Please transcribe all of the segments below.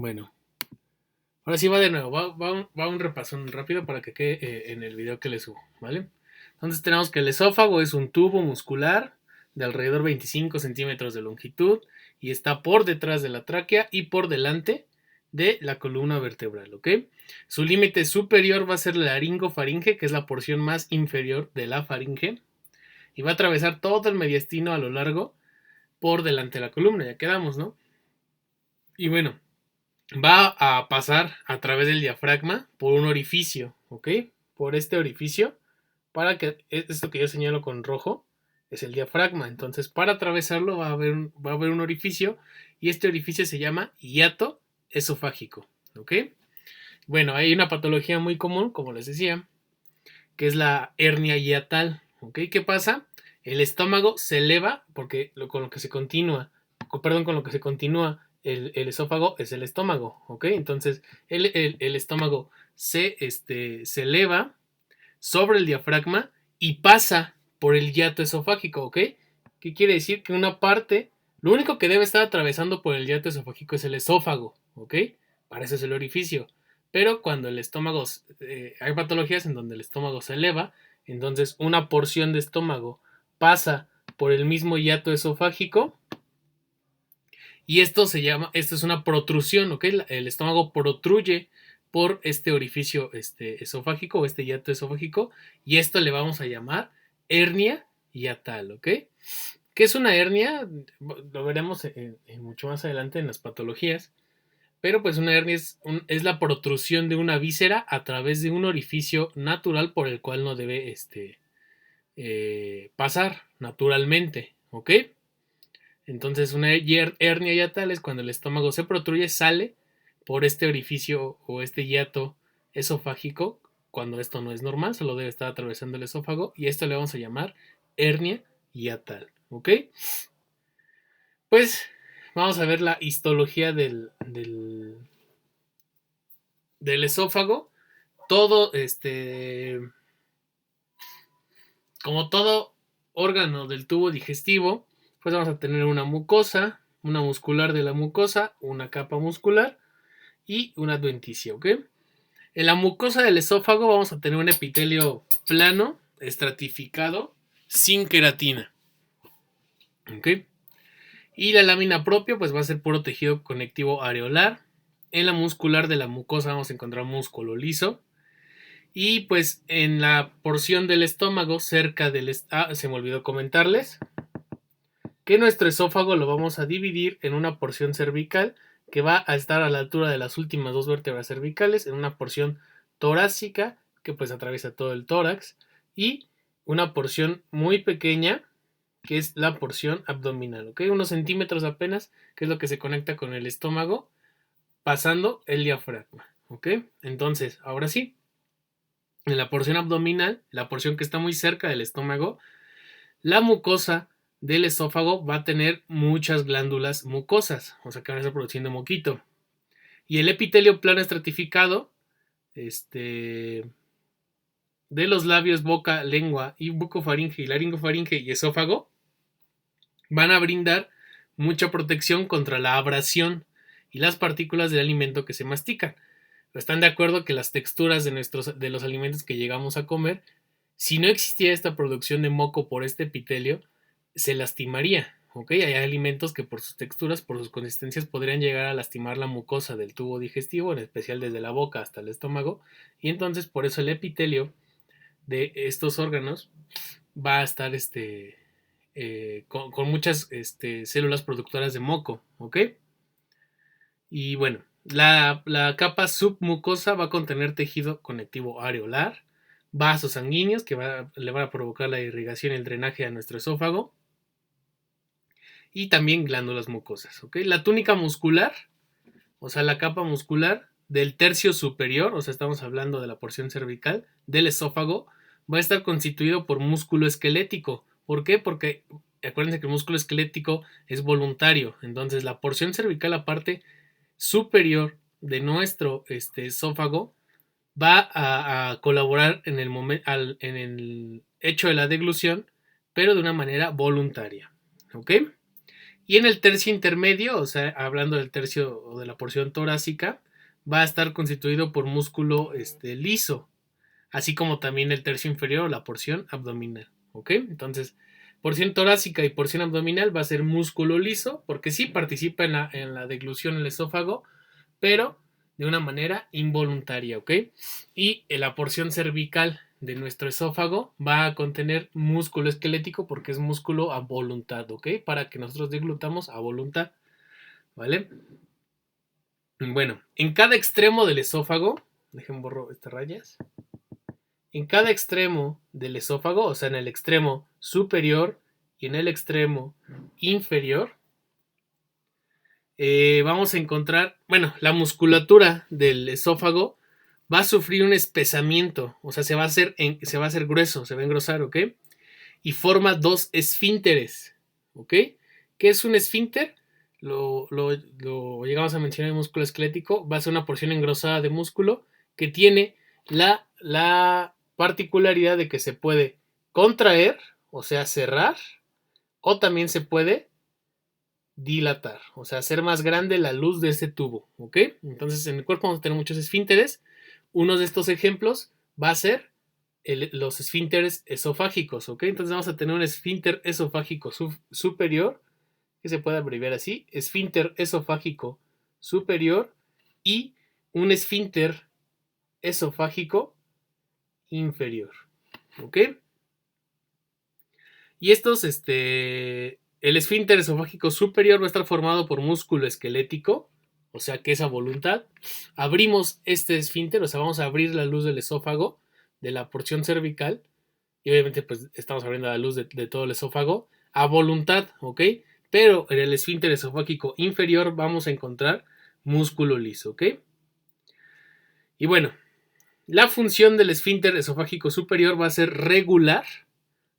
Bueno, ahora sí va de nuevo, va un repasón rápido para que quede en el video que le subo, ¿vale? Entonces tenemos que el esófago es un tubo muscular de alrededor 25 centímetros de longitud y está por detrás de la tráquea y por delante de la columna vertebral, ¿ok? Su límite superior va a ser la laringofaringe, que es la porción más inferior de la faringe, y va a atravesar todo el mediastino a lo largo por delante de la columna, ya quedamos, ¿no? Y bueno, va a pasar a través del diafragma por un orificio, ¿ok? Por este orificio, para que esto que yo señalo con rojo es el diafragma. Entonces, para atravesarlo va a haber un orificio y este orificio se llama hiato esofágico, ¿ok? Bueno, hay una patología muy común, como les decía, que es la hernia hiatal, ¿ok? ¿Qué pasa? El estómago se eleva porque con lo que se continúa, perdón, con lo que se continúa el esófago es el estómago, ¿ok? Entonces el estómago se eleva sobre el diafragma y pasa por el hiato esofágico, ¿ok? ¿Qué quiere decir? Que una parte, lo único que debe estar atravesando por el hiato esofágico es el esófago, ¿ok? Para eso es el orificio. Pero cuando el estómago, hay patologías en donde el estómago se eleva, entonces una porción de estómago pasa por el mismo hiato esofágico y esto es una protrusión, ¿ok? El estómago protruye por este orificio esofágico o este hiato esofágico y esto le vamos a llamar hernia hiatal, ¿ok? ¿Qué es una hernia? Lo veremos mucho más adelante en las patologías, pero pues una hernia es la protrusión de una víscera a través de un orificio natural por el cual no debe pasar naturalmente, ¿ok? Entonces una hernia hiatal es cuando el estómago se protruye, sale por este orificio o este hiato esofágico, cuando esto no es normal, solo debe estar atravesando el esófago y esto le vamos a llamar hernia hiatal, ¿ok? Pues vamos a ver la histología del esófago. Todo, como todo órgano del tubo digestivo, pues vamos a tener una mucosa, una muscular de la mucosa, una capa muscular y una adventicia, ¿ok? En la mucosa del esófago vamos a tener un epitelio plano, estratificado, sin queratina, ¿ok? Y la lámina propia pues va a ser puro tejido conectivo areolar. En la muscular de la mucosa vamos a encontrar músculo liso. Y pues en la porción del estómago, cerca del... se me olvidó comentarles que nuestro esófago lo vamos a dividir en una porción cervical que va a estar a la altura de las últimas dos vértebras cervicales, en una porción torácica que pues atraviesa todo el tórax y una porción muy pequeña que es la porción abdominal, ¿ok? Unos centímetros apenas, que es lo que se conecta con el estómago, pasando el diafragma, ¿ok? Entonces, ahora sí, en la porción abdominal, la porción que está muy cerca del estómago, la mucosa del esófago va a tener muchas glándulas mucosas, o sea que van a estar produciendo moquito. Y el epitelio plano estratificado, de los labios, boca, lengua y bucofaringe y laringofaringe y esófago, van a brindar mucha protección contra la abrasión y las partículas del alimento que se mastican. ¿Están de acuerdo que las texturas de los alimentos que llegamos a comer, si no existiera esta producción de moco por este epitelio, se lastimaría? ¿Ok? Hay alimentos que por sus texturas, por sus consistencias, podrían llegar a lastimar la mucosa del tubo digestivo, en especial desde la boca hasta el estómago, y entonces por eso el epitelio de estos órganos va a estar con muchas células productoras de moco, ¿ok? Y bueno, la capa submucosa va a contener tejido conectivo areolar, vasos sanguíneos que le van a provocar la irrigación y el drenaje a nuestro esófago y también glándulas mucosas, ¿ok? La túnica muscular, o sea, la capa muscular del tercio superior, o sea, estamos hablando de la porción cervical del esófago, va a estar constituido por músculo esquelético. ¿Por qué? Porque acuérdense que el músculo esquelético es voluntario, entonces la porción cervical, la parte superior de nuestro esófago, va a colaborar en el hecho de la deglución, pero de una manera voluntaria, ¿ok? Y en el tercio intermedio, o sea, hablando del tercio o de la porción torácica, va a estar constituido por músculo liso, así como también el tercio inferior o la porción abdominal, ¿ok? Entonces, porción torácica y porción abdominal va a ser músculo liso, porque sí participa en la deglución el esófago, pero de una manera involuntaria, ¿ok? Y la porción cervical de nuestro esófago va a contener músculo esquelético porque es músculo a voluntad, ¿ok? Para que nosotros deglutamos a voluntad, ¿vale? Bueno, en cada extremo del esófago, dejen borro estas rayas, en cada extremo del esófago, o sea, en el extremo superior y en el extremo inferior, vamos a encontrar, bueno, la musculatura del esófago va a sufrir un espesamiento, o sea, se va a hacer grueso, se va a engrosar, ¿ok? Y forma dos esfínteres, ¿ok? ¿Qué es un esfínter? Lo llegamos a mencionar en músculo esquelético, va a ser una porción engrosada de músculo que tiene la particularidad de que se puede contraer, o sea, cerrar, o también se puede dilatar, o sea, hacer más grande la luz de ese tubo, ¿ok? Entonces en el cuerpo vamos a tener muchos esfínteres. Uno de estos ejemplos va a ser los esfínteres esofágicos, ¿ok? Entonces vamos a tener un esfínter esofágico superior, que se puede abreviar así, esfínter esofágico superior y un esfínter esofágico inferior, ¿ok? Y el esfínter esofágico superior va a estar formado por músculo esquelético, o sea que es a voluntad. Abrimos este esfínter, o sea, vamos a abrir la luz del esófago, de la porción cervical, y obviamente pues estamos abriendo la luz de todo el esófago, a voluntad, ¿ok? Pero en el esfínter esofágico inferior vamos a encontrar músculo liso, ¿ok? Y bueno, la función del esfínter esofágico superior va a ser regular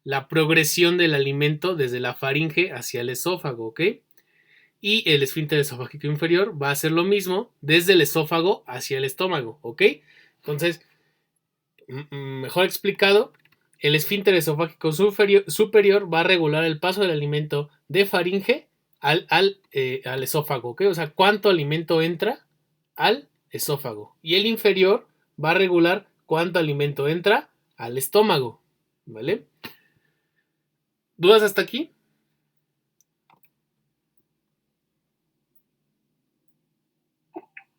la progresión del alimento desde la faringe hacia el esófago, ¿ok? Y el esfínter esofágico inferior va a hacer lo mismo desde el esófago hacia el estómago, ¿ok? Entonces, mejor explicado, el esfínter esofágico superior va a regular el paso del alimento de faringe al esófago, ¿ok? O sea, cuánto alimento entra al esófago. Y el inferior va a regular cuánto alimento entra al estómago, ¿vale? ¿Dudas hasta aquí?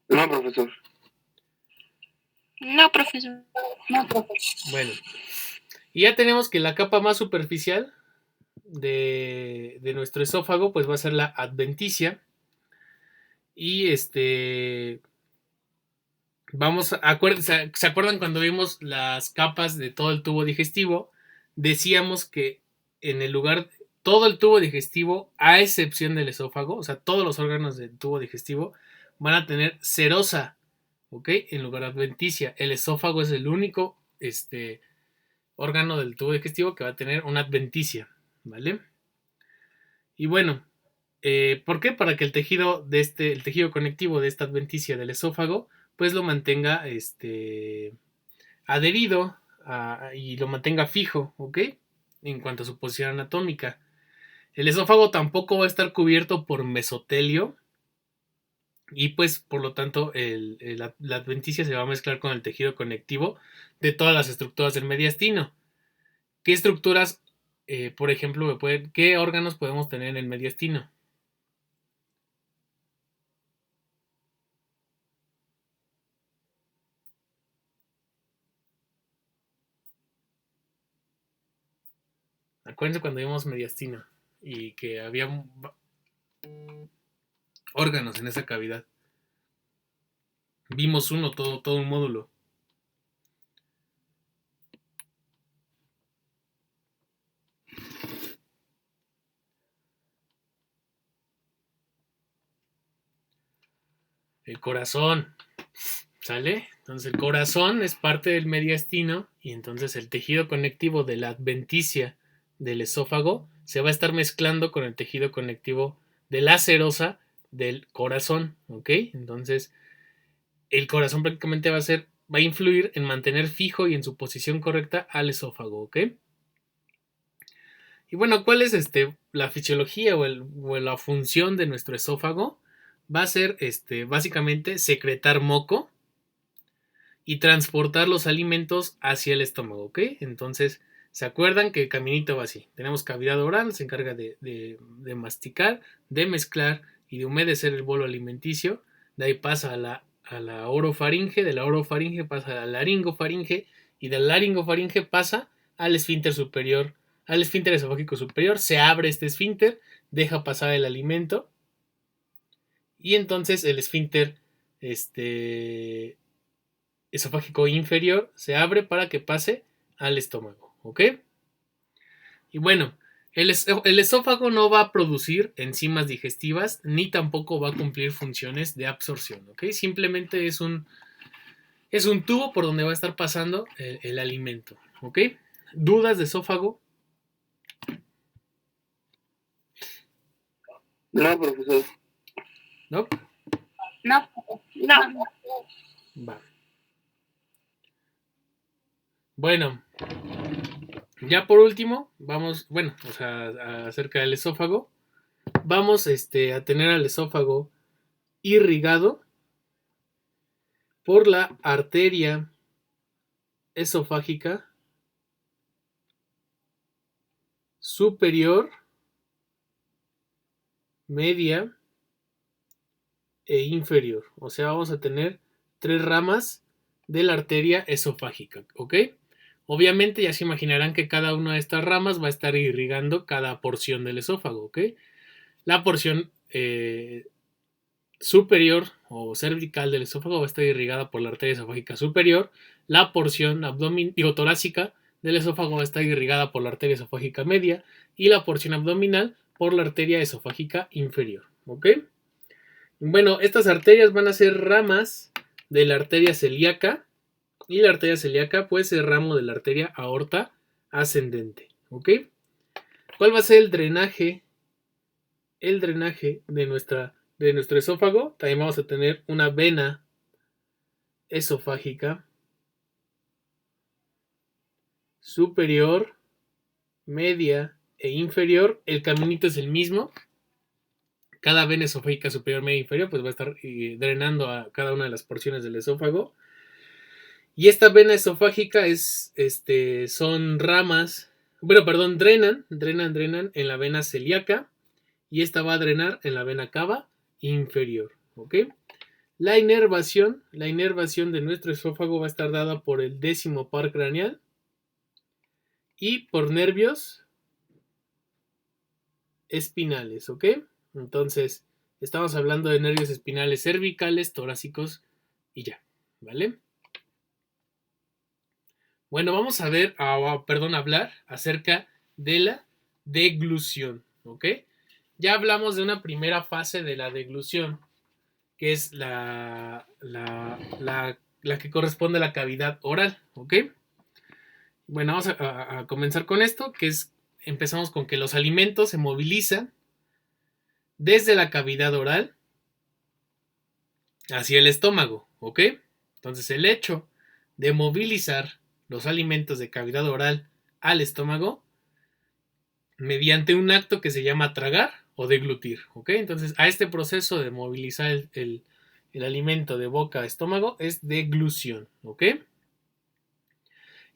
No, profesor. No, profesor. Bueno, y ya tenemos que la capa más superficial de nuestro esófago pues va a ser la adventicia. Y ¿se acuerdan cuando vimos las capas de todo el tubo digestivo? Decíamos que en el lugar, todo el tubo digestivo, a excepción del esófago, o sea, todos los órganos del tubo digestivo van a tener serosa, ¿ok? En lugar de adventicia. El esófago es el único órgano del tubo digestivo que va a tener una adventicia, ¿vale? Y bueno, ¿por qué? Para que el tejido conectivo de esta adventicia del esófago, pues lo mantenga adherido y lo mantenga fijo, ¿ok? En cuanto a su posición anatómica. El esófago tampoco va a estar cubierto por mesotelio y pues por lo tanto la adventicia se va a mezclar con el tejido conectivo de todas las estructuras del mediastino. ¿Qué estructuras, por ejemplo, qué órganos podemos tener en el mediastino? Acuérdense cuando vimos mediastino y que había órganos en esa cavidad. Vimos todo un módulo. El corazón, ¿sale? Entonces el corazón es parte del mediastino y entonces el tejido conectivo de la adventicia del esófago se va a estar mezclando con el tejido conectivo de la serosa del corazón, ¿ok? Entonces el corazón prácticamente va a influir en mantener fijo y en su posición correcta al esófago, ¿ok? Y bueno, ¿cuál es la fisiología o la función de nuestro esófago va a ser básicamente secretar moco y transportar los alimentos hacia el estómago, ¿ok? Entonces, ¿se acuerdan que el caminito va así? Tenemos cavidad oral, se encarga de masticar, de mezclar y de humedecer el bolo alimenticio. De ahí pasa a la orofaringe, de la orofaringe pasa a la laringofaringe y del laringofaringe pasa al esfínter superior, al esfínter esofágico superior. Se abre este esfínter, deja pasar el alimento y entonces el esfínter esofágico inferior se abre para que pase al estómago, ¿ok? Y bueno, el esófago no va a producir enzimas digestivas ni tampoco va a cumplir funciones de absorción, ¿ok? Simplemente es un tubo por donde va a estar pasando el alimento, ¿ok? ¿Dudas de esófago? No, profesor. ¿No? No. Va. Bueno, ya por último, vamos, bueno, o sea, acerca del esófago, vamos a tener al esófago irrigado por la arteria esofágica superior, media e inferior. O sea, vamos a tener 3 ramas de la arteria esofágica, ¿ok? Obviamente ya se imaginarán que cada una de estas ramas va a estar irrigando cada porción del esófago, ¿ok? La porción superior o cervical del esófago va a estar irrigada por la arteria esofágica superior. La porción torácica del esófago va a estar irrigada por la arteria esofágica media y la porción abdominal por la arteria esofágica inferior, ¿ok? Bueno, estas arterias van a ser ramas de la arteria celíaca y la arteria celíaca puede ser ramo de la arteria aorta ascendente, ¿ok? ¿Cuál va a ser el drenaje? El drenaje de nuestro esófago. También vamos a tener una vena esofágica superior, media e inferior. El caminito es el mismo. Cada vena esofágica superior, media e inferior pues va a estar drenando a cada una de las porciones del esófago. Y esta vena esofágica son ramas, drenan en la vena celíaca y esta va a drenar en la vena cava inferior, ¿ok? La inervación de nuestro esófago va a estar dada por el 10º par craneal y por nervios espinales, ¿ok? Entonces, estamos hablando de nervios espinales cervicales, torácicos y ya, ¿vale? Bueno, vamos a hablar acerca de la deglución, ¿ok? Ya hablamos de una primera fase de la deglución, que es la que corresponde a la cavidad oral, ¿ok? Bueno, vamos a comenzar con esto, empezamos con que los alimentos se movilizan desde la cavidad oral hacia el estómago, ¿ok? Entonces el hecho de movilizar los alimentos de cavidad oral al estómago mediante un acto que se llama tragar o deglutir, ¿ok? Entonces a este proceso de movilizar el alimento de boca a estómago es deglución, ¿ok?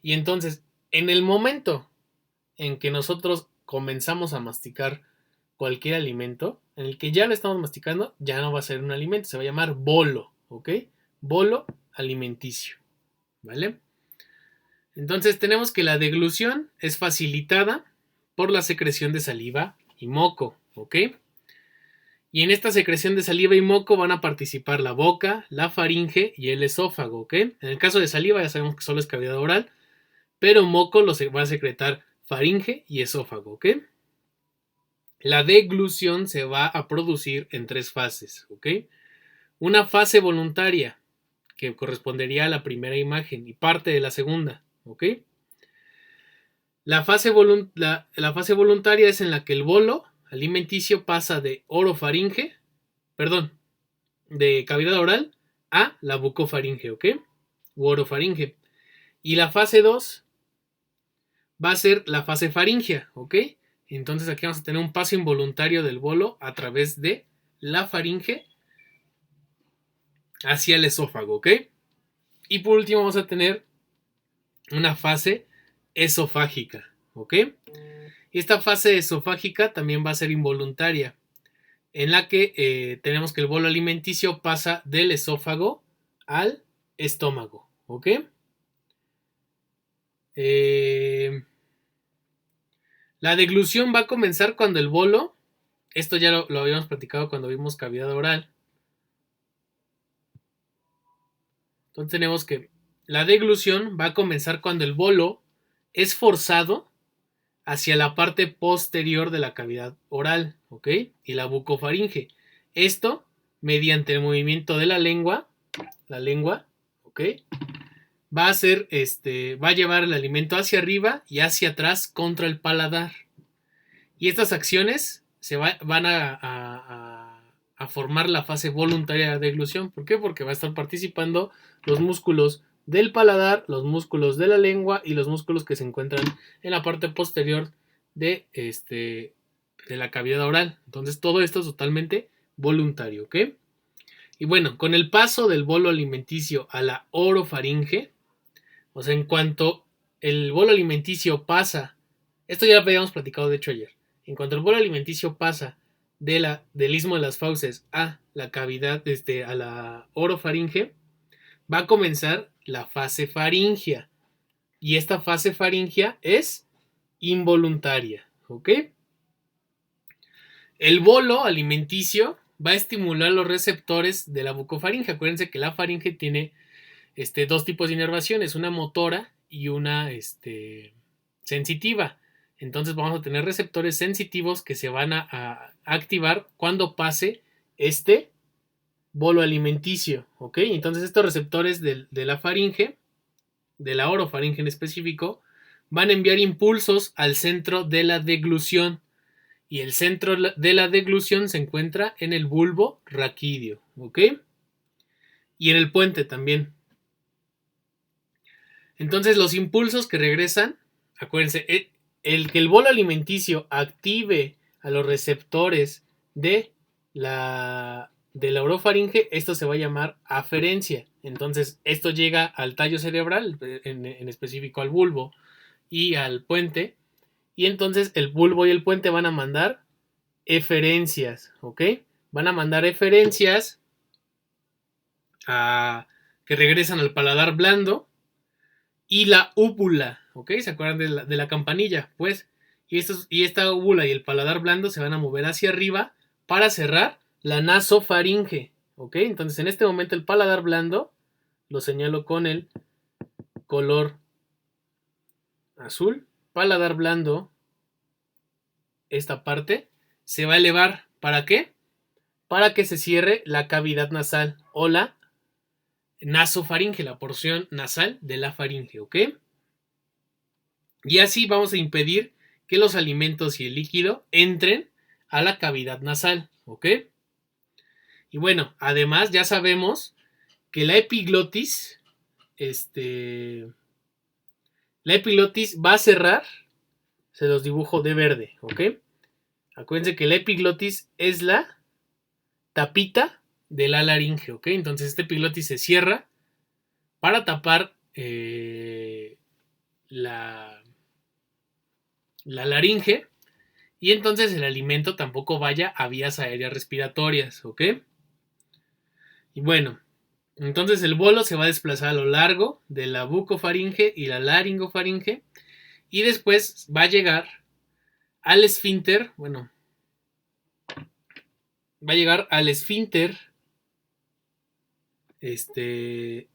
Y entonces, en el momento en que nosotros comenzamos a masticar cualquier alimento, en el que ya lo estamos masticando, ya no va a ser un alimento, se va a llamar bolo, ¿ok? Bolo alimenticio, ¿vale? Entonces tenemos que la deglución es facilitada por la secreción de saliva y moco, ¿ok? Y en esta secreción de saliva y moco van a participar la boca, la faringe y el esófago, ¿ok? En el caso de saliva ya sabemos que solo es cavidad oral, pero moco lo va a secretar faringe y esófago, ¿ok? La deglución se va a producir en 3 fases, ¿ok? Una fase voluntaria, que correspondería a la primera imagen y parte de la segunda, ¿ok? La fase voluntaria es en la que el bolo alimenticio pasa de de cavidad oral a la bucofaringe, ¿ok? U orofaringe. Y la fase 2 va a ser la fase faringea, ¿ok? Entonces aquí vamos a tener un paso involuntario del bolo a través de la faringe hacia el esófago, ¿ok? Y por último vamos a tener una fase esofágica, ¿ok? Y esta fase esofágica también va a ser involuntaria, en la que tenemos que el bolo alimenticio pasa del esófago al estómago, ¿ok? La deglución va a comenzar cuando el bolo, esto ya lo habíamos platicado cuando vimos cavidad oral. Entonces tenemos que la deglución va a comenzar cuando el bolo es forzado hacia la parte posterior de la cavidad oral, ¿ok? Y la bucofaringe. Esto mediante el movimiento de la lengua, ¿ok? Va a hacer, va a llevar el alimento hacia arriba y hacia atrás contra el paladar. Y estas acciones van a formar la fase voluntaria de deglución. ¿Por qué? Porque va a estar participando los músculos del paladar, los músculos de la lengua y los músculos que se encuentran en la parte posterior de la cavidad oral. Entonces todo esto es totalmente voluntario, ¿ok? Y bueno, con el paso del bolo alimenticio a la orofaringe, o sea, en cuanto el bolo alimenticio pasa, esto ya lo habíamos platicado de hecho ayer, en cuanto el bolo alimenticio pasa del istmo de las fauces a la cavidad, a la orofaringe, va a comenzar la fase faringea. Y esta fase faringea es involuntaria, ¿ok? El bolo alimenticio va a estimular los receptores de la bucofaringe. Acuérdense que la faringe tiene dos tipos de inervaciones, una motora y una sensitiva. Entonces vamos a tener receptores sensitivos que se van a activar cuando pase este bolo alimenticio, ¿ok? Entonces estos receptores de la faringe, de la orofaringe en específico, van a enviar impulsos al centro de la deglución. Y el centro de la deglución se encuentra en el bulbo raquídeo, ¿ok? Y en el puente también. Entonces los impulsos que regresan, acuérdense, el que el bolo alimenticio active a los receptores de la orofaringe, esto se va a llamar aferencia. Entonces esto llega al tallo cerebral, en específico al bulbo y al puente, y entonces el bulbo y el puente van a mandar eferencias, ¿ok? Van a mandar eferencias que regresan al paladar blando y la úvula, ¿ok? ¿Se acuerdan de la campanilla? Pues, y esta úvula y el paladar blando se van a mover hacia arriba para cerrar la nasofaringe, ¿ok? Entonces en este momento el paladar blando lo señalo con el color azul. Paladar blando, esta parte, se va a elevar. ¿Para qué? Para que se cierre la cavidad nasal o la nasofaringe, la porción nasal de la faringe, ¿ok? Y así vamos a impedir que los alimentos y el líquido entren a la cavidad nasal, ¿ok? Y bueno, además ya sabemos que la epiglotis, la epiglotis va a cerrar, se los dibujo de verde, ¿ok? Acuérdense que la epiglotis es la tapita de la laringe, ¿ok? Entonces este epiglotis se cierra para tapar la laringe y entonces el alimento tampoco vaya a vías aéreas respiratorias, ¿ok? Y bueno, entonces el bolo se va a desplazar a lo largo de la bucofaringe y la laringofaringe y después va a llegar al esfínter, bueno, va a llegar al esfínter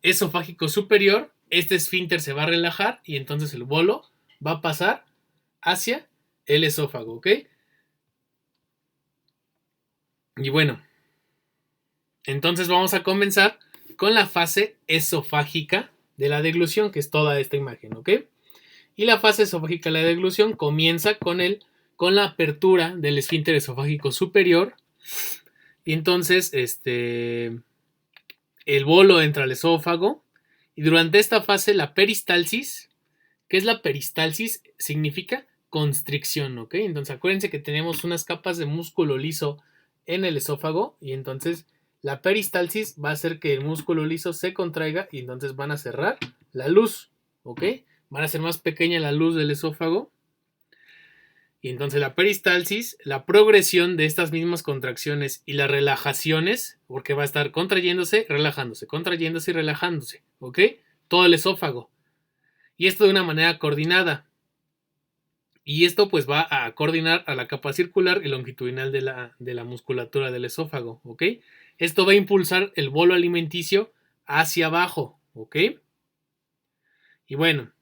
esofágico superior. Este esfínter se va a relajar y entonces el bolo va a pasar hacia el esófago, ¿ok? Y bueno, entonces vamos a comenzar con la fase esofágica de la deglución, que es toda esta imagen, ¿ok? Y la fase esofágica de la deglución comienza con la apertura del esfínter esofágico superior. Y entonces, el bolo entra al esófago. Y durante esta fase, la peristalsis, ¿qué es la peristalsis? Significa constricción, ¿ok? Entonces acuérdense que tenemos unas capas de músculo liso en el esófago y entonces la peristalsis va a hacer que el músculo liso se contraiga y entonces van a cerrar la luz, ¿ok? Van a hacer más pequeña la luz del esófago y entonces la peristalsis, la progresión de estas mismas contracciones y las relajaciones, porque va a estar contrayéndose, contrayéndose y relajándose, ¿ok? Todo el esófago. Y esto de una manera coordinada. Y esto pues va a coordinar a la capa circular y longitudinal de la musculatura del esófago, ¿ok? Esto va a impulsar el bolo alimenticio hacia abajo, ¿ok? Y bueno,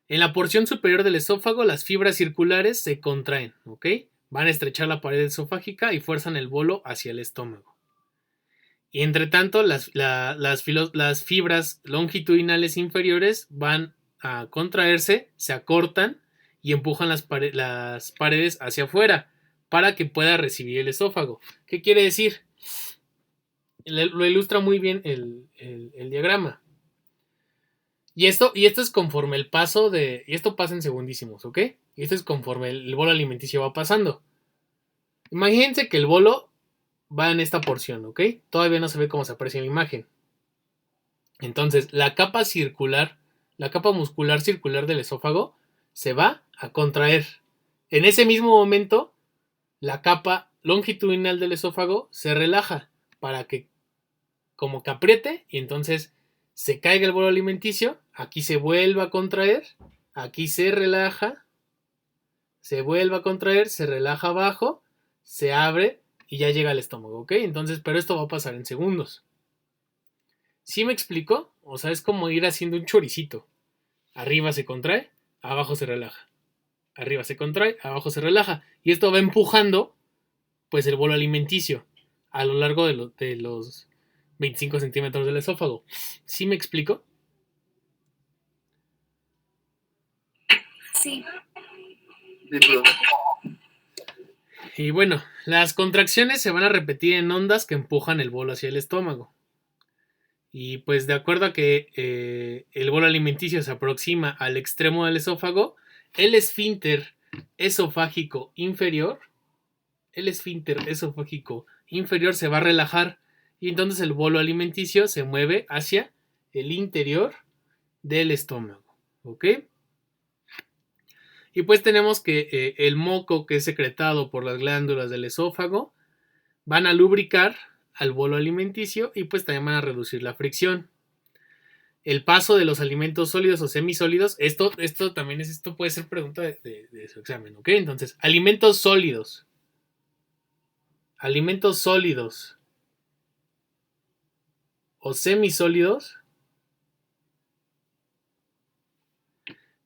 en la porción superior del esófago las fibras circulares se contraen, ¿ok? Van a estrechar la pared esofágica y fuerzan el bolo hacia el estómago. Y entre tanto, las fibras longitudinales inferiores van a contraerse, se acortan y empujan las paredes hacia afuera para que pueda recibir el esófago. ¿Qué quiere decir? Lo ilustra muy bien el diagrama. Y esto es conforme el paso de... Y esto pasa en segundísimos, ¿ok? Y esto es conforme el bolo alimenticio va pasando. Imagínense que el bolo va en esta porción, ¿ok? Todavía no se ve cómo se aprecia en la imagen. Entonces, la capa circular, la capa muscular circular del esófago se va a contraer. En ese mismo momento, la capa longitudinal del esófago se relaja para que como que apriete y entonces se caiga el bolo alimenticio, aquí se vuelva a contraer, aquí se relaja, se vuelve a contraer, se relaja abajo, se abre y ya llega al estómago, ¿ok? Entonces, pero esto va a pasar en segundos. ¿Sí me explico? O sea, es como ir haciendo un choricito. Arriba se contrae, abajo se relaja. Arriba se contrae, abajo se relaja. Y esto va empujando, pues, el bolo alimenticio a lo largo de los 25 centímetros del esófago. ¿Sí me explico? Sí. Y bueno, las contracciones se van a repetir en ondas que empujan el bolo hacia el estómago. Y pues de acuerdo a que el bolo alimenticio se aproxima al extremo del esófago, el esfínter esofágico inferior, se va a relajar y entonces el bolo alimenticio se mueve hacia el interior del estómago, ¿ok? Y pues tenemos que el moco que es secretado por las glándulas del esófago van a lubricar al bolo alimenticio y pues también van a reducir la fricción. El paso de los alimentos sólidos o semisólidos, esto puede ser pregunta de su examen, ¿ok? Entonces, alimentos sólidos o semisólidos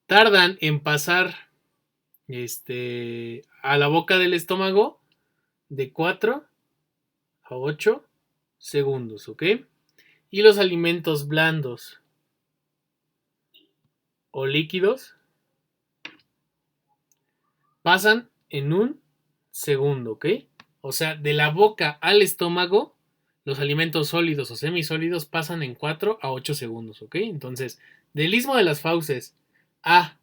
tardan en pasar a la boca del estómago de 4 a 8 segundos, ¿ok? Y los alimentos blandos o líquidos pasan en un segundo, ¿ok? O sea, de la boca al estómago, los alimentos sólidos o semisólidos pasan en 4 a 8 segundos, ¿ok? Entonces, del istmo de las fauces a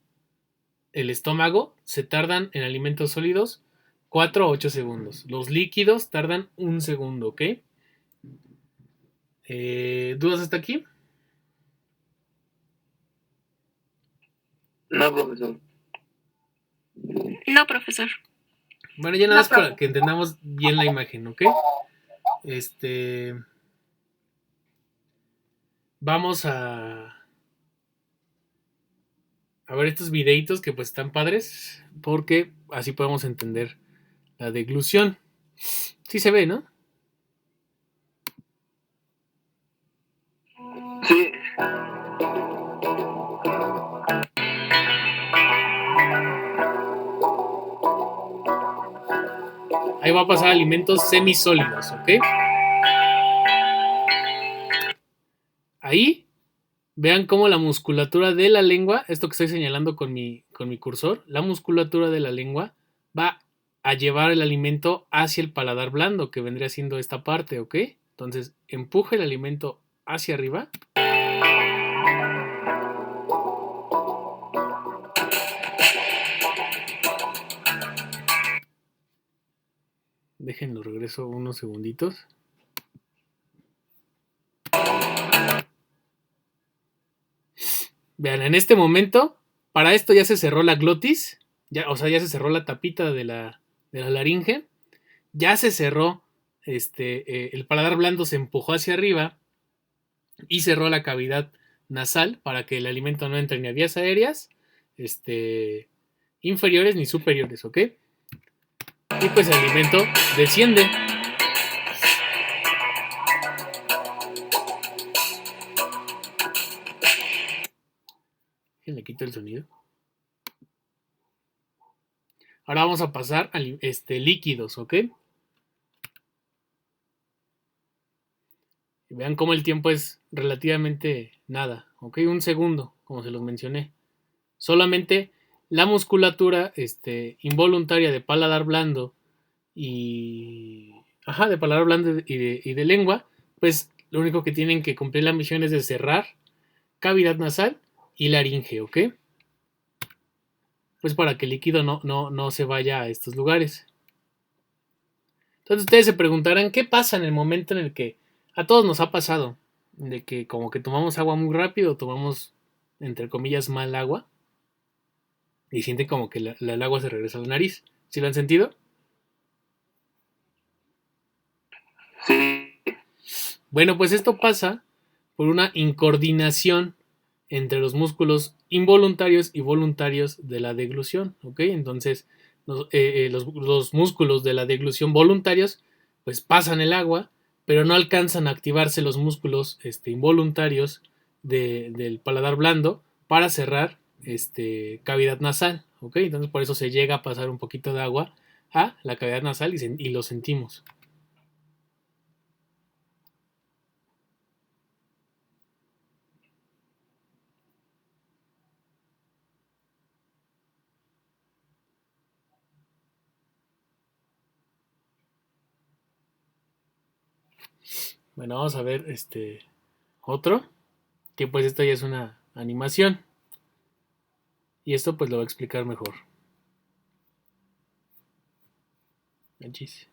el estómago se tardan en alimentos sólidos 4 a 8 segundos. Los líquidos tardan un segundo, ¿ok? ¿Dudas hasta aquí? No, profesor. No, profesor. Bueno, ya nada más para que entendamos bien la imagen, ¿ok? Vamos a ver estos videitos que pues están padres, porque así podemos entender la deglución. Sí se ve, ¿no? Sí. Ahí va a pasar alimentos semisólidos, ¿ok? Ahí vean cómo la musculatura de la lengua, esto que estoy señalando con mi cursor, la musculatura de la lengua va a llevar el alimento hacia el paladar blando, que vendría siendo esta parte, ¿ok? Entonces, empuje el alimento hacia arriba. Déjenlo, regreso unos segunditos. Vean, en este momento, para esto ya se cerró la glotis, ya, o sea, ya se cerró la tapita de la laringe, ya se cerró, el paladar blando se empujó hacia arriba y cerró la cavidad nasal para que el alimento no entre ni a vías aéreas, inferiores ni superiores, ¿ok? Y pues el alimento desciende. Le quito el sonido. Ahora vamos a pasar a líquidos, ¿ok? Vean cómo el tiempo es relativamente nada, ¿ok? Un segundo, como se los mencioné. Solamente la musculatura involuntaria de paladar blando y... Ajá, de paladar blando y de lengua, pues lo único que tienen que cumplir la misión es de cerrar cavidad nasal y laringe, ¿ok? Pues para que el líquido no se vaya a estos lugares. Entonces ustedes se preguntarán, ¿qué pasa en el momento en el que a todos nos ha pasado? De que como que tomamos agua muy rápido, tomamos, entre comillas, mal agua, y sienten como que el agua se regresa a la nariz. ¿Sí lo han sentido? Sí. Bueno, pues esto pasa por una incoordinación entre los músculos involuntarios y voluntarios de la deglución, ¿ok? Entonces, los músculos de la deglución voluntarios, pues pasan el agua, pero no alcanzan a activarse los músculos involuntarios del paladar blando para cerrar cavidad nasal, ¿ok? Entonces, por eso se llega a pasar un poquito de agua a la cavidad nasal y lo sentimos. Bueno, vamos a ver otro, que pues esto ya es una animación. Y esto pues lo voy a explicar mejor. Manchis.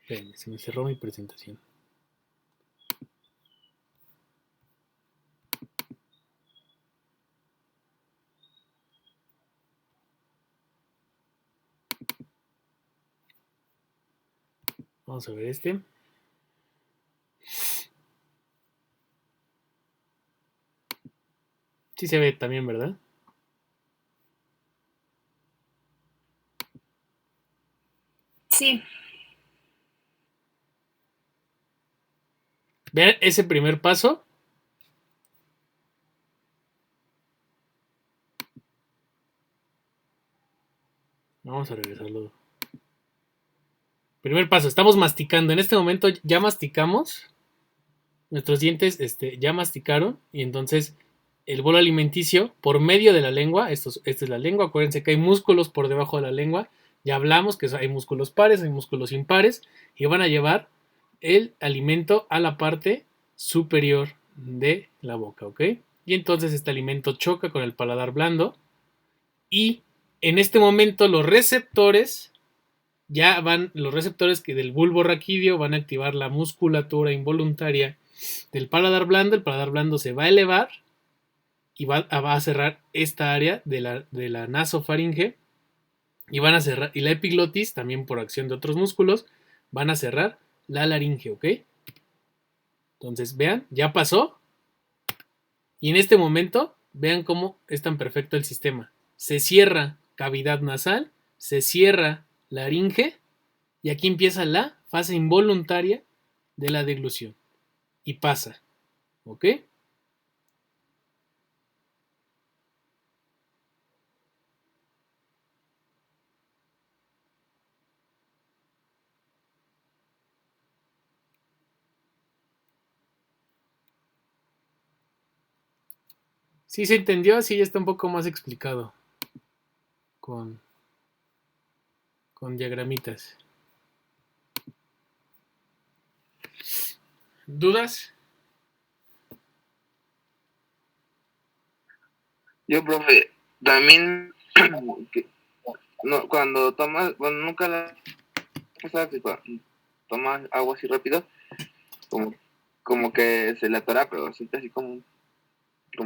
Espérenme, se me cerró mi presentación. Vamos a ver este. Sí se ve también, ¿verdad? Sí. Vean ese primer paso. Vamos a regresarlo. Primer paso, estamos masticando. En este momento ya masticamos. Nuestros dientes ya masticaron. Y entonces el bolo alimenticio por medio de la lengua. Esta es la lengua. Acuérdense que hay músculos por debajo de la lengua. Ya hablamos que hay músculos pares, hay músculos impares. Y van a llevar el alimento a la parte superior de la boca, ¿ok? Y entonces este alimento choca con el paladar blando y en este momento los receptores que del bulbo raquídeo van a activar la musculatura involuntaria del paladar blando se va a elevar y va a cerrar esta área de la nasofaringe y van a cerrar, y la epiglotis, también por acción de otros músculos, van a cerrar la laringe, ¿ok? Entonces, vean, ya pasó. Y en este momento, vean cómo es tan perfecto el sistema. Se cierra cavidad nasal, se cierra laringe, y aquí empieza la fase involuntaria de la deglución. Y pasa, ¿ok? Sí se entendió, así ya está un poco más explicado. Con diagramitas. ¿Dudas? Yo, profe, también no, cuando tomas, bueno, nunca la pasado que cuando tomas agua así rápido, como que se le atora, pero siente así como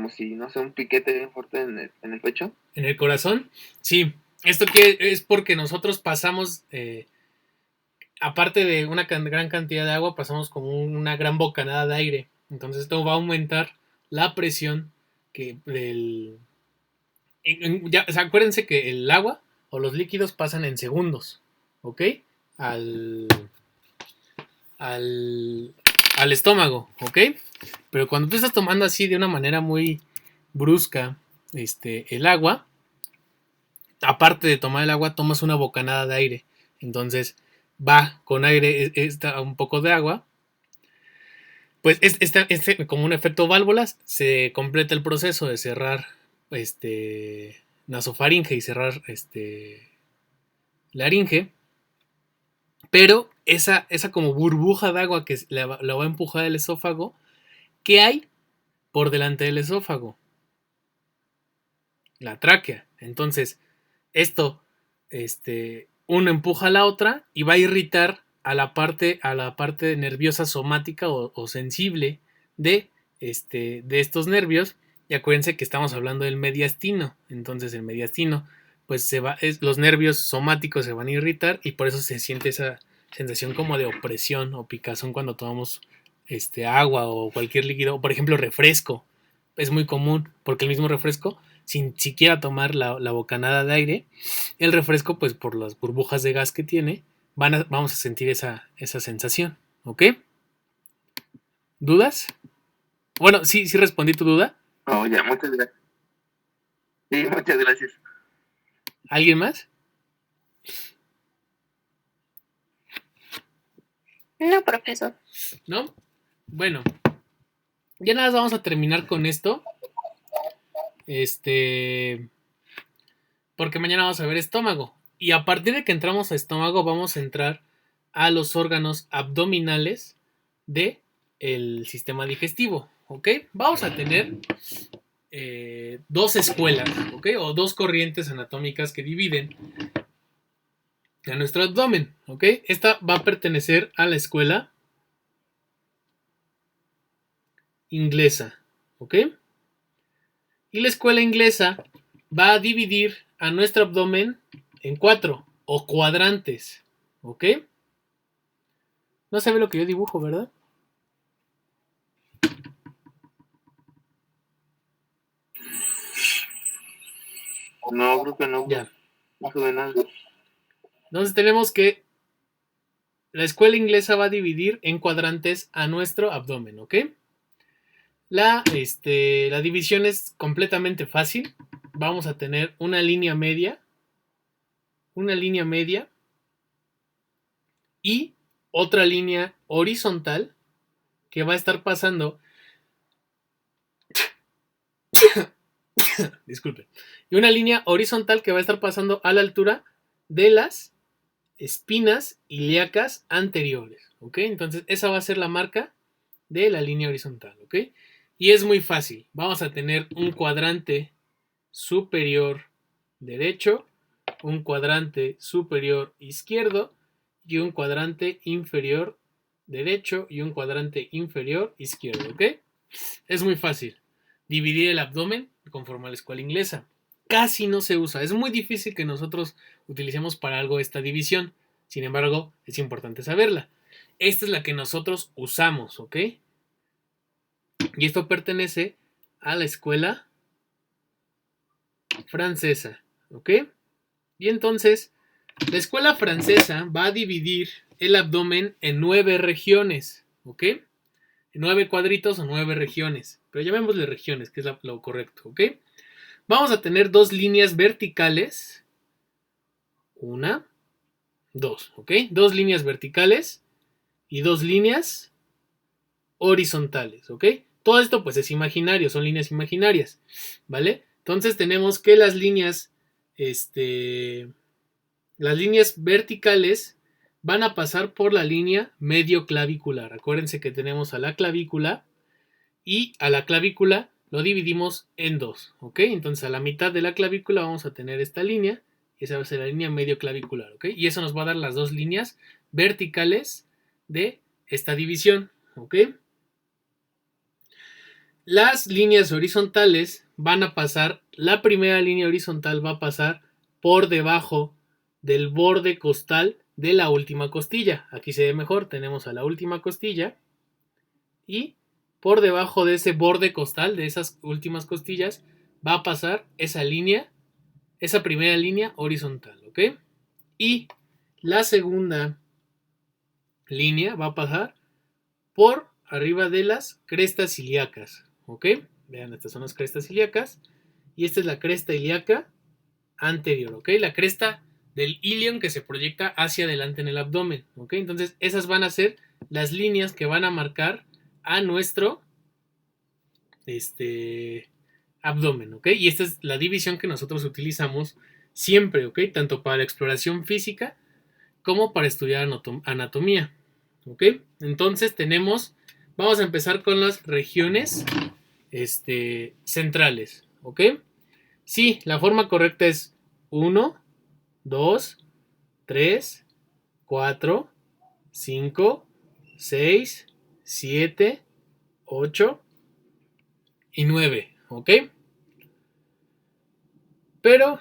si, no sé, un piquete bien fuerte en el pecho. ¿En el corazón? Sí. Esto que es porque nosotros pasamos, aparte de una gran cantidad de agua, pasamos como una gran bocanada de aire. Entonces esto va a aumentar la presión que del... ya, o sea, acuérdense que el agua o los líquidos pasan en segundos, ¿ok? Al, al, al estómago, ¿ok? Pero cuando tú estás tomando así de una manera muy brusca el agua, aparte de tomar el agua, tomas una bocanada de aire. Entonces va con aire un poco de agua. Pues como un efecto válvulas, se completa el proceso de cerrar nasofaringe y cerrar laringe. Pero esa como burbuja de agua que la va a empujar el esófago, ¿qué hay por delante del esófago? La tráquea. Entonces, esto, uno empuja a la otra y va a irritar a la parte nerviosa somática o sensible de, de estos nervios. Y acuérdense que estamos hablando del mediastino. Entonces, el mediastino, pues los nervios somáticos se van a irritar y por eso se siente esa sensación como de opresión o picazón cuando tomamos agua o cualquier líquido, o por ejemplo refresco. Es muy común porque el mismo refresco, sin siquiera tomar la bocanada de aire, el refresco, pues por las burbujas de gas que tiene, vamos a sentir esa sensación. ¿Ok? ¿Dudas? Bueno, sí respondí tu duda. Oh, ya, muchas gracias. Sí, muchas gracias. ¿Alguien más? No, profesor. ¿No? Bueno, ya nada más vamos a terminar con esto. Porque mañana vamos a ver estómago. Y a partir de que entramos a estómago, vamos a entrar a los órganos abdominales de el sistema digestivo. ¿Ok? Vamos a tener dos escuelas, ¿ok? O dos corrientes anatómicas que dividen a nuestro abdomen, ¿ok? Esta va a pertenecer a la escuela inglesa, ¿ok? Y la escuela inglesa va a dividir a nuestro abdomen en 4 o cuadrantes, ¿ok? No se ve lo que yo dibujo, ¿verdad? No, creo que no. Ya. No se ve nada. Entonces tenemos que la escuela inglesa va a dividir en cuadrantes a nuestro abdomen, ¿ok? La división es completamente fácil. Vamos a tener una línea media y otra línea horizontal que va a estar pasando. Disculpe. Y una línea horizontal que va a estar pasando a la altura de las espinas ilíacas anteriores, ¿ok? Entonces esa va a ser la marca de la línea horizontal, ¿ok? Y es muy fácil. Vamos a tener un cuadrante superior derecho, un cuadrante superior izquierdo y un cuadrante inferior derecho y un cuadrante inferior izquierdo, ¿ok? Es muy fácil. Dividir el abdomen conforme a la escuela inglesa. Casi no se usa. Es muy difícil que nosotros utilicemos para algo esta división. Sin embargo, es importante saberla. Esta es la que nosotros usamos, ¿ok? Y esto pertenece a la escuela francesa, ¿ok? Y entonces, la escuela francesa va a dividir el abdomen en 9 regiones, ¿ok? En 9 cuadritos o 9 regiones. Pero llamémosle regiones, que es lo correcto, ¿ok? Vamos a tener dos líneas verticales. Una, dos, ¿ok? Dos líneas verticales y dos líneas horizontales, ¿ok? Todo esto pues es imaginario, son líneas imaginarias, ¿vale? Entonces tenemos que las líneas verticales van a pasar por la línea medio clavicular. Acuérdense que tenemos a la clavícula y a la clavícula lo dividimos en dos, ¿ok? Entonces a la mitad de la clavícula vamos a tener esta línea y esa va a ser la línea medio clavicular, ¿ok? Y eso nos va a dar las dos líneas verticales de esta división, ¿ok? Las líneas horizontales van a pasar, la primera línea horizontal va a pasar por debajo del borde costal de la última costilla. Aquí se ve mejor, tenemos a la última costilla y por debajo de ese borde costal, de esas últimas costillas, va a pasar esa línea, esa primera línea horizontal, ¿ok? Y la segunda línea va a pasar por arriba de las crestas ilíacas, ¿ok? Vean, estas son las crestas ilíacas y esta es la cresta ilíaca anterior, ¿ok? La cresta del ilion que se proyecta hacia adelante en el abdomen, ¿ok? Entonces esas van a ser las líneas que van a marcar a nuestro abdomen, ¿ok? Y esta es la división que nosotros utilizamos siempre, ¿ok? Tanto para la exploración física como para estudiar anatomía, ¿ok? Entonces vamos a empezar con las regiones centrales, ¿ok? Sí, la forma correcta es 1, 2, 3, 4, 5, 6, 7, 8 y 9, ¿ok? Pero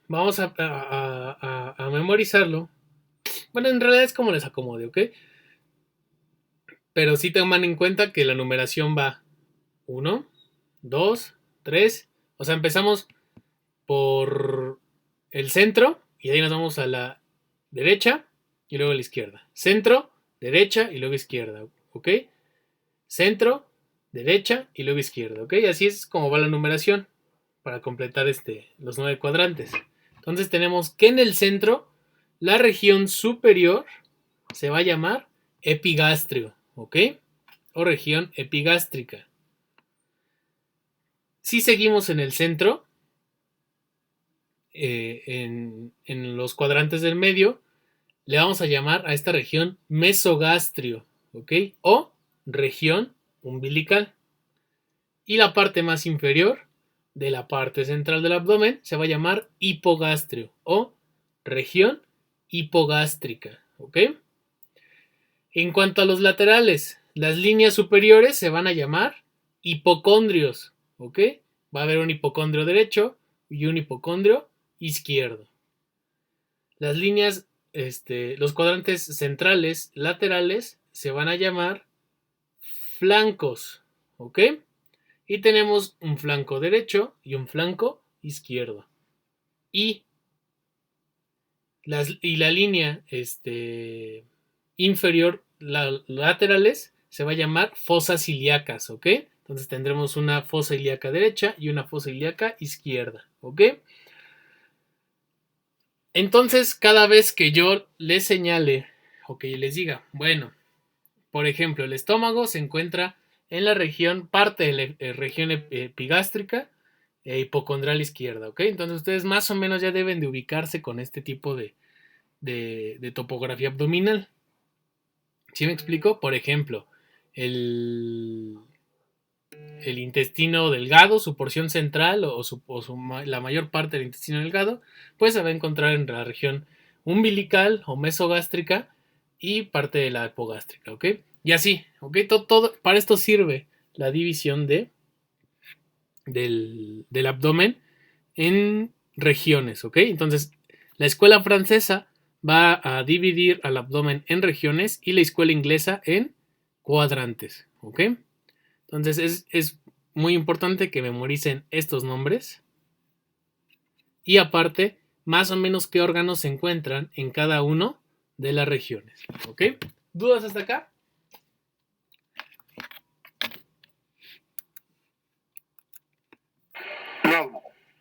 vamos a memorizarlo. Bueno, en realidad es como les acomode, ¿ok? Pero sí toman en cuenta que la numeración va 1, 2, 3. O sea, empezamos por el centro y de ahí nos vamos a la derecha y luego a la izquierda. Centro, derecha y luego izquierda, ¿ok? Centro, derecha y luego izquierda, ¿ok? Así es como va la numeración para completar los 9 cuadrantes. Entonces tenemos que en el centro la región superior se va a llamar epigastrio, ¿ok? O región epigástrica. Si seguimos en el centro, en los cuadrantes del medio, le vamos a llamar a esta región mesogastrio, ¿ok? O región umbilical. Y la parte más inferior de la parte central del abdomen se va a llamar hipogastrio o región hipogástrica, ¿ok? En cuanto a los laterales, las líneas superiores se van a llamar hipocondrios, ¿ok? Va a haber un hipocondrio derecho y un hipocondrio izquierdo. Las líneas, los cuadrantes centrales, laterales, se van a llamar flancos, ¿ok? Y tenemos un flanco derecho y un flanco izquierdo. Y la línea inferior, laterales, se va a llamar fosas ilíacas, ¿ok? Entonces tendremos una fosa ilíaca derecha y una fosa ilíaca izquierda, ¿ok? Entonces, cada vez que yo les señale o que les diga, bueno, por ejemplo, el estómago se encuentra en la región, parte de la región epigástrica e hipocondral izquierda, ¿ok? Entonces ustedes más o menos ya deben de ubicarse con este tipo de topografía abdominal. ¿Sí me explico? Por ejemplo, el intestino delgado, su porción central la mayor parte del intestino delgado, pues se va a encontrar en la región umbilical o mesogástrica y parte de la hipogástrica, ¿ok? Y así, ¿ok? Todo para esto sirve la división del abdomen en regiones, ¿ok? Entonces, la escuela francesa va a dividir al abdomen en regiones y la escuela inglesa en cuadrantes, ¿ok? Entonces es muy importante que memoricen estos nombres y aparte más o menos qué órganos se encuentran en cada uno de las regiones, ¿ok? ¿Dudas hasta acá?